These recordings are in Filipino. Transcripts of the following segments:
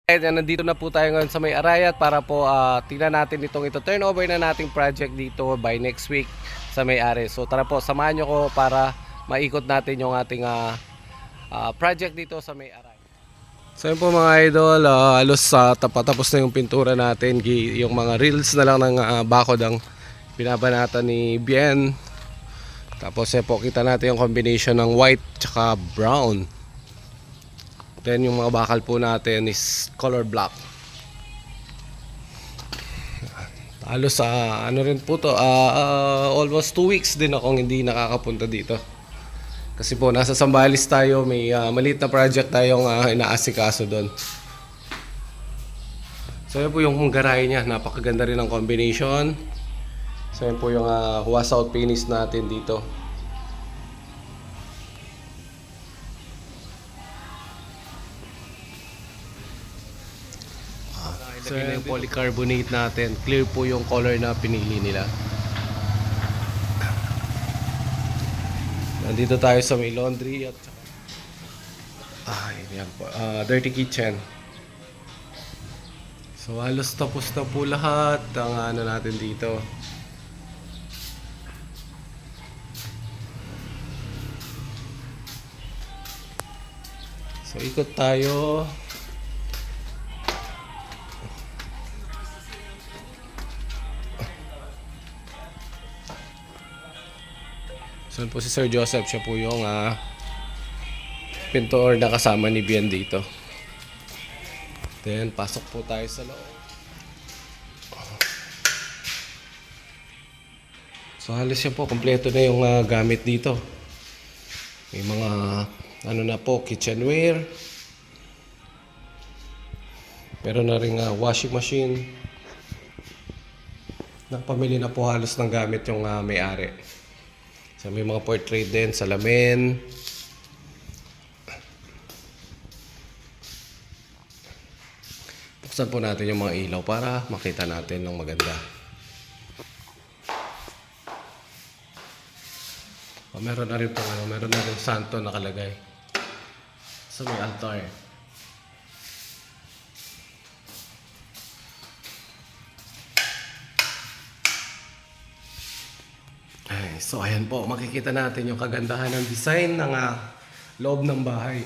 Nandito na po tayo ngayon sa May Arayat para po tingnan natin ito turnover na nating project dito by next week sa May Ari. So tara po, samahan nyo ko para maikot natin yung ating project dito sa May Arayat. So yun po mga idol, halos tapos na yung pintura natin. Yung mga reels na lang ng bakod ang binabanatan ni Bien. Tapos po kita natin yung combination ng white tsaka brown. Then yung mga bakal po natin is color black. Halos ano rin po to, almost 2 weeks din akong hindi nakakapunta dito. Kasi po nasa Zambales tayo, may maliit na project tayong inaasikaso doon. So yun po yung garahe niya, napakaganda rin ang combination. So yun po yung washout finish natin dito. So yun yung polycarbonate natin. Clear po yung color na pinili nila. Nandito tayo sa may laundry at yan po. Dirty kitchen. So halos tapos na po lahat ang ano natin dito. So ikot tayo. So po si Sir Joseph, siya po yung pintor na kasama ni Bien dito. Then pasok po tayo sa loob. So halos yan po, kompleto na yung gamit dito. May mga ano na po, kitchenware. Meron na rin washing machine. Napamili na po halos ng gamit yung may-ari. So may mga portrait din, salamin. Buksan po natin yung mga ilaw para makita natin ng maganda. Meron na rin po meron na rin santo nakalagay sa may altar. So ayan po, makikita natin yung kagandahan ng design ng loob ng bahay.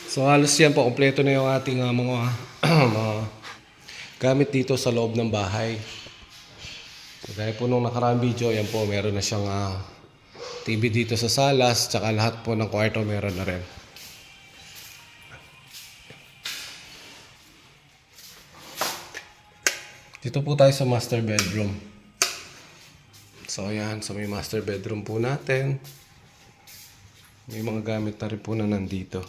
So halos yan po, kompleto na yung ating mga gamit dito sa loob ng bahay. So gaya po nung nakaraang video, yan po, meron na siyang TV dito sa salas, tsaka lahat po ng kwarto meron na rin. Dito po tayo sa master bedroom. So ayan, so may master bedroom po natin. May mga gamit na rin po na nandito.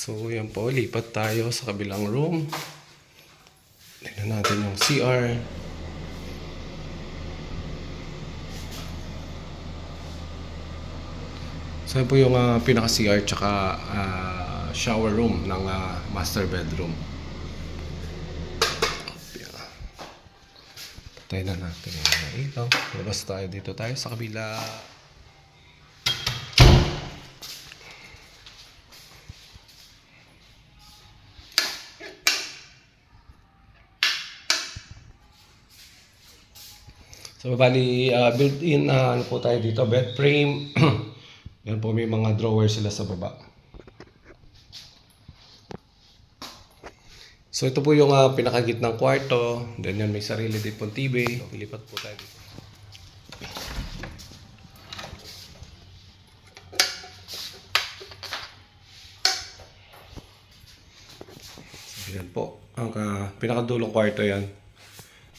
So yan po, lipat tayo sa kabilang room. Tignan natin yung CR. So yan po yung pinaka-CR tsaka shower room ng master bedroom. Patayin na natin yung ilaw. Labas tayo, dito tayo sa kabila. So bali built-in ano po tayo dito, bed frame. Yan po, may mga drawer sila sa baba. So ito po yung pinakagitnang kwarto. Then yan, may sarili din pong TV. So, ilipat po tayo dito. So yan po, ang pinakadulong kwarto yan.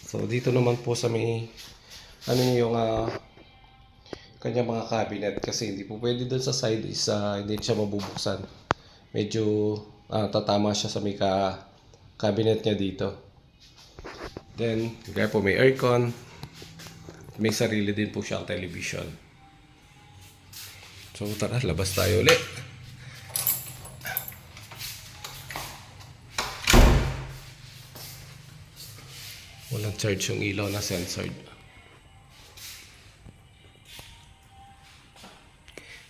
So dito naman po sa may ano yung kanyang mga cabinet, kasi hindi po pwede doon sa side is hindi siya mabubuksan. Medyo tatama siya sa may cabinet niya dito. Then, gaya po may aircon. May sarili din po siyang television. So tara, labas tayo ulit. Walang charge yung ilaw na censored.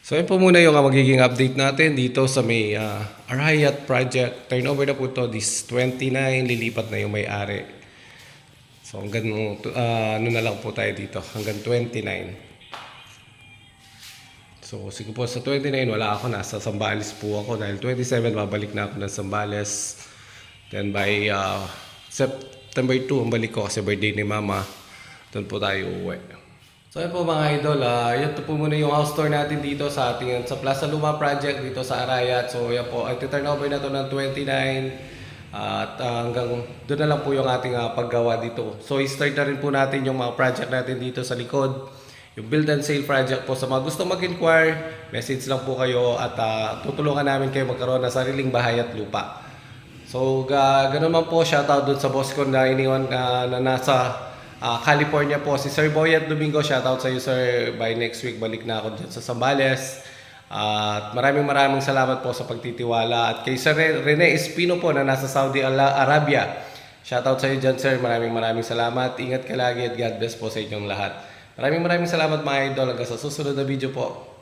So yun po muna yung magiging update natin dito sa may Arayat project. Turnover na po to this 29, lilipat na yung may-ari. So hanggang ano na lang po tayo dito, hanggang 29. So siguro po sa 29 wala ako, nasa Zambales po ako dahil 27 babalik na ako ng Zambales. Then by September 2 ang balik ko kasi birthday ni Mama. Doon po tayo uuwi. So yun po mga idol, yun po muna yung house tour natin dito sa ating sa Plaza Luma project dito sa Arayat. So yan po, turnover na to ng 29 at hanggang doon na lang po yung ating paggawa dito. So i-start na rin po natin yung mga project natin dito sa likod. Yung build and sale project po, sa mga gusto mag-inquire, message lang po kayo at tutulungan namin kayo magkaroon ng sariling bahay at lupa. So ganun man po, shoutout doon sa boss ko na iniwan na nasa California po, si Sir Boyet Domingo. Shoutout sa iyo sir, by next week balik na ako dyan sa Zambales. At maraming salamat po sa pagtitiwala. At kay Sir Rene Espino po na nasa Saudi Arabia, shoutout sa iyo dyan sir, maraming salamat. Ingat ka lagi at God bless po sa inyong lahat. Maraming salamat mga idol. Hanggang sa susunod na video po.